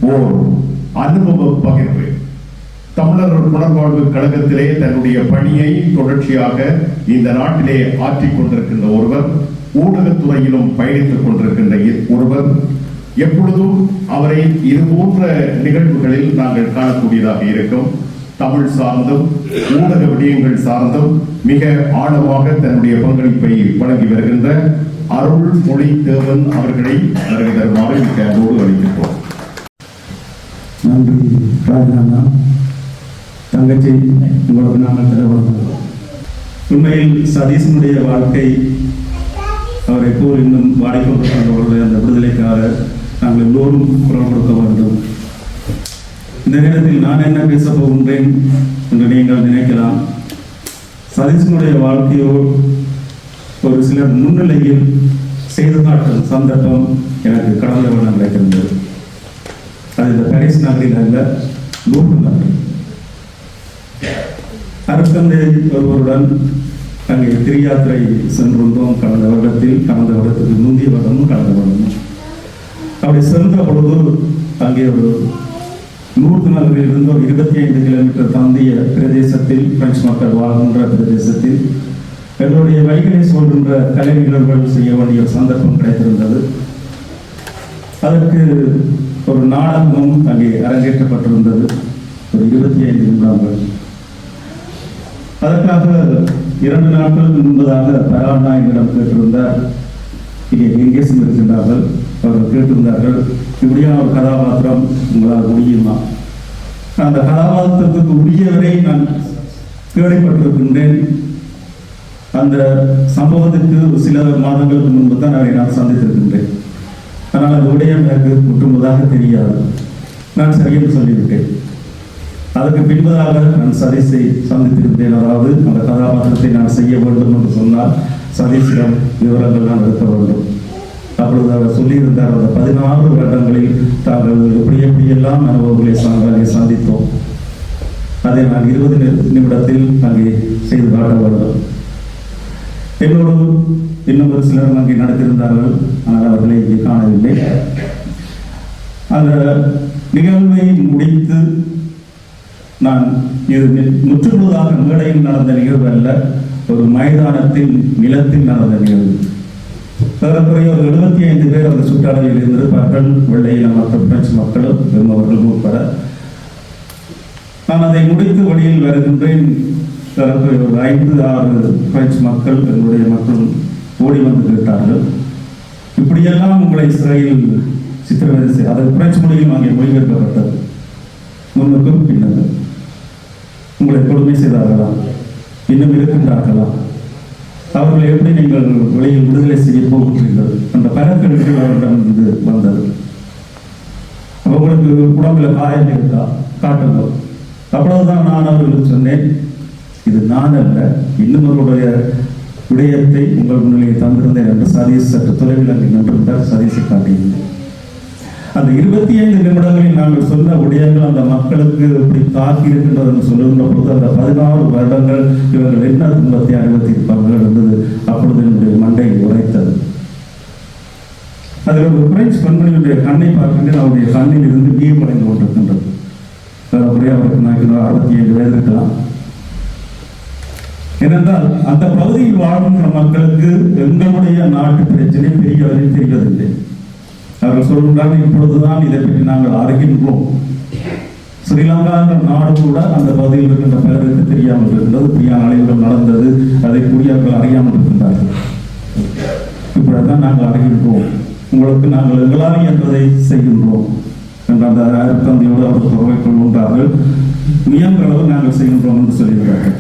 ஓர் அனுபவ பகிர்வு. தமிழர் புனர்வாழ்வு கழகத்திலே தன்னுடைய பணியை தொடர்ச்சியாக இந்த நாட்டிலே ஆற்றிக் கொண்டிருக்கின்ற ஒருவர், ஊடகத்துறையிலும் பயணித்துக் கொண்டிருக்கின்ற ஒருவர். எப்பொழுதும் அவரை இது போன்ற நிகழ்வுகளில் நாங்கள் காணக்கூடியதாக இருக்கும். தமிழ் சார்ந்தும் ஊடக விடயங்கள் சார்ந்தும் மிக ஆழமாக தன்னுடைய பங்களிப்பை வழங்கி வருகின்ற அருள்மொழி தேவன் அவர்களை வருகை தருமாறு அன்போடு அளிக்கின்றோம். நன்றி ராஜாண்ணா. தங்கச்சி, உங்களுக்கு நாங்கள் தலைவர்கள். உண்மையில் சதீஷனுடைய வாழ்க்கை அவரை போல் இன்னும் வாடிக்கொண்டிருக்கின்றவர்களுடைய அந்த விடுதலைக்காக நாங்கள் எல்லோரும் குரல் கொடுக்க வேண்டும். இந்த நேரத்தில் நான் என்ன பேசப் போகின்றேன் என்று நீங்கள் நினைக்கலாம். சதீஷனுடைய வாழ்க்கையோடு ஒரு சிலர் முன்னிலையில் செய்து காட்டும் சந்தர்ப்பம் எனக்கு கடந்த வருடம் கிடைக்கின்றது. அது இந்த பாரிஸ் நகரில் அல்ல, லூர்து நகரில். அருட்தந்தை ஒருவருடன் அங்கே திரியாத்திரை சென்றிருந்தோம் கடந்த வருடத்துக்கு முந்தைய வருடமும் கடந்த வருடமும். அப்படி சென்ற பொழுது அங்கே ஒரு லூர்து நகரில் இருந்து ஒரு 25 கிலோமீட்டர் தாண்டிய பிரதேசத்தில், பிரெஞ்சு மக்கள் வாழ்கின்ற பிரதேசத்தில் எங்களுடைய வைகளை சொல்கின்ற கலை நிகழ்வுகள் செய்ய வேண்டிய ஒரு சந்தர்ப்பம் கிடைத்திருந்தது. அதற்கு ஒரு நாடகமும் அங்கே அரங்கேற்றப்பட்டிருந்தது, ஒரு 25 நிமிடங்கள். அதற்காக 2 நாட்களுக்கு முன்பதாக பராண்ணா என்னிடம் கேட்டிருந்தார். இங்கே எங்கேசும் இருக்கின்றார்கள், அவர்கள் கேட்டிருந்தார்கள், இப்படியான ஒரு கதாபாத்திரம் உங்களால் முடியுமா? அந்த கதாபாத்திரத்துக்கு உரியவரை நான் கேள்விப்பட்டிருக்கின்றேன். அந்த சம்பவத்திற்கு சில மாதங்களுக்கு முன்பு தான் அவரை நான் சந்தித்திருக்கின்றேன். ஆனால் அந்த விடயம் எனக்கு முற்றுமுதாக தெரியாது. நான் சரியென்று சொல்லிவிட்டேன். அதற்கு பின்பதாக நான் சதீஷை சந்தித்திருந்தேன். அதாவது அந்த கதாபாத்திரத்தை நான் செய்ய வேண்டும் என்று சொன்னால் சதீஷிடம் விவரங்கள் நான் எடுக்க வேண்டும். அப்பொழுது அவர் சொல்லியிருந்தார், அந்த 16 வருடங்களில் தாங்கள் எப்படியெல்லாம் அனுபவங்களை சாதித்தோம், அதை நான் 20 நிமிடத்தில் அங்கே செய்து காட்ட வேண்டும். என்னோடு இன்னும் ஒரு சிலர் அங்கே நடத்தியிருந்தார்கள், ஆனால் அவர்களை இங்கே காணவில்லை. அந்த நிகழ்வை முடித்து நான் இது முற்றுமுழுதாக மேடையில் நடந்த நிகழ்வு அல்ல, ஒரு மைதானத்தில் நிலத்தில் நடந்த நிகழ்வு. ஏறக்குறைய ஒரு 75 பேர் அந்த சுற்றளவில் இருந்திருப்பார்கள், வெள்ளையின மக்கள், பிரெஞ்சு மக்களும் அவர்கள் உட்பட. நான் அதை முடித்து வழியில் வருகின்றேன். ஒரு 5-6 பிரெஞ்சு மக்கள், எங்களுடைய மக்கள் ஓடி வந்து கேட்டார்கள், இப்படியெல்லாம் உங்களை இஸ்ரேல் சித்திரவதை செய்ய, அது பிரெஞ்சு மொழியில் அங்கே மொழிபெயர்க்கப்பட்டது, முன்னுக்கும் பின்னுக்கும் உங்களை கொடுமை செய்தார்களா, இன்னும் இருக்கின்றார்களா, அவர்களை எப்படி நீங்கள் வெளியில் விடுதலை செய்ய போகிறீர்கள் என்ற பல கேள்விகள் அவரிடம் இருந்து வந்தது. அவர்களுக்கு உடம்புல காயம் இருக்கா காட்டுங்க. அப்பொழுதுதான் நான் அவர்களுக்கு சொன்னேன், இது நான் அல்ல, இன்னும் அவருடைய விடயத்தை உங்கள் முன்னிலையை தந்திருந்தேன் என்று சதீஷ் சற்று தொலைவில் அங்கே நின்றிருந்தார். சதீஷை காட்டியிருந்தேன். அந்த 25 நிமிடங்களில் நாங்கள் சொன்ன விடயங்கள் அந்த மக்களுக்கு இப்படி தாக்கி இருக்கின்றது என்று சொல்லுகின்ற பொழுது அந்த 16 வருடங்கள் இவர்கள் என்ன துன்பத்தை அனுபவித்திருப்பார்கள் இருந்தது. அப்பொழுது என்னுடைய மண்டை உரைத்தது. அதில் ஒரு பிரெஞ்சு பெண்மணியுடைய கண்ணை பார்க்கின்றேன். அவருடைய கண்ணில் இருந்து நீர் மறைந்து கொண்டிருக்கின்றது. அவருக்கு நான் 65 வயது இருக்கலாம். ஏனென்றால் அந்த பகுதியில் வாழ்கின்ற மக்களுக்கு எங்களுடைய நாட்டு பிரச்சனை பெரிய அளவில் தெரிவதில்லை. அவர்கள் சொல்கின்றார்கள், இப்பொழுதுதான் இதை பற்றி நாங்கள் அறிகின்றோம். ஸ்ரீலங்கா என்ற நாடு கூட அந்த பகுதியில் இருக்கின்ற பலருக்கு தெரியாமல் இருக்கின்றது. பிரியான அலைவுகள் நடந்தது, அதை கூடியவர்கள் அறியாமல் இருக்கின்றார்கள். இப்படிதான் நாங்கள் அறிகின்றோம், உங்களுக்கு நாங்கள் எங்களால் என்பதை செய்கின்றோம் என்ற அந்த அர்த்தந்தையோடு அவர்கள் தொடர்பை கொள்கின்றார்கள். முயன்றளவு நாங்கள் செய்கின்றோம் என்று சொல்லியிருக்கிறார்கள்.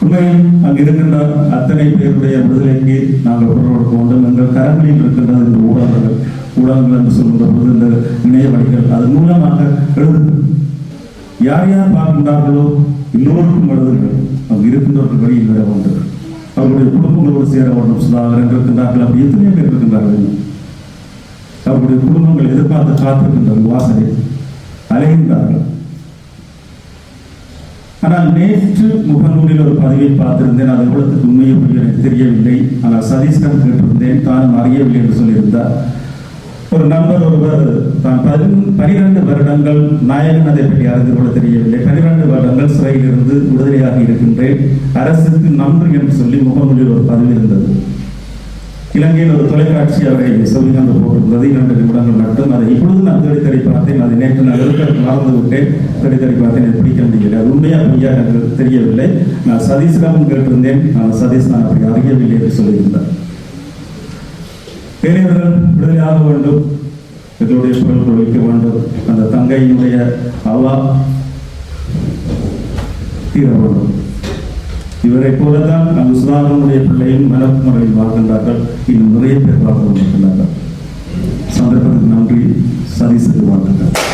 உண்மையில் அங்கு இருக்கின்ற அத்தனை பேருடைய விடுதலைக்கு நாங்கள் குரல் கொடுக்க வேண்டும். எங்கள் கரங்களில் இருக்கின்றது இந்த ஊடகங்கள் என்று சொல்கின்ற போது இந்த இணையவழிகள் அதன் மூலமாக எழுதுங்கள். யார் யார் பார்க்கின்றார்களோ எல்லோருக்கும் எழுதுங்கள். அங்கு இருக்கின்றவர்கள் வழியில் வர வேண்டும், அவர்களுடைய குடும்பங்களோடு சேர வேண்டும். சுதாகரன் இருக்கின்றார்கள், அப்படி எத்தனையோ பேர் இருக்கின்றார்கள். அவர்களுடைய குடும்பங்கள் எதிர்பார்த்து காத்திருக்கின்ற வாசனை அலைகின்றார்கள். ஆனால் நேற்று முகநூலில் ஒரு பதிவை பார்த்திருந்தேன். அது எவ்வளவுக்கு உண்மையை எனக்கு தெரியவில்லை. ஆனால் சதீஷிடம் கேட்டிருந்தேன், தானும் அறியவில்லை என்று சொல்லியிருந்தார். ஒரு நண்பர் ஒருவர் தான் 12 வருடங்கள் நாயகன் அதை பற்றி அறிந்து கொள்ள தெரியவில்லை, 12 வருடங்கள் சிறையிலிருந்து விடுதலையாகி இருக்கின்றேன், அரசுக்கு நன்றி என்று சொல்லி முகமொழியில் ஒரு பதிவு இருந்தது. இலங்கையில் ஒரு தொலைக்காட்சி அவரை சொல்லிக்கொண்டு போட்டிருந்தது, 2 நிமிடங்கள் மட்டும். அதை இப்பொழுது நான் தேடி பார்த்தேன், அதை நேற்று நான் மறந்து விட்டேன், தேடி பார்த்தேன், அதை பிடிக்க முடியவில்லை. அது உண்மையா பொய்யா எனக்கு தெரியவில்லை. நான் சதீஷிடம் கேட்டிருந்தேன், சதீஷ் நான் அப்படி அறியவில்லை என்று சொல்லியிருந்தார். பெரியவர்கள் விடுதலையாக வேண்டும், எங்களுடைய பொருட்கள் வைக்க வேண்டும், அந்த தங்கையினுடைய அவா தீர வேண்டும். இவரை போலதான் அந்த சுதாகரனுடைய பிள்ளையும் மனக்குமுறையில் வாழ்கின்றார்கள். இன்னும் நிறைய பேர் வாழ்ந்து கொண்டிருக்கின்றார்கள். சந்தர்ப்பத்துக்கு நன்றி. சதீஷுக்கு வாழ்த்துக்கள்.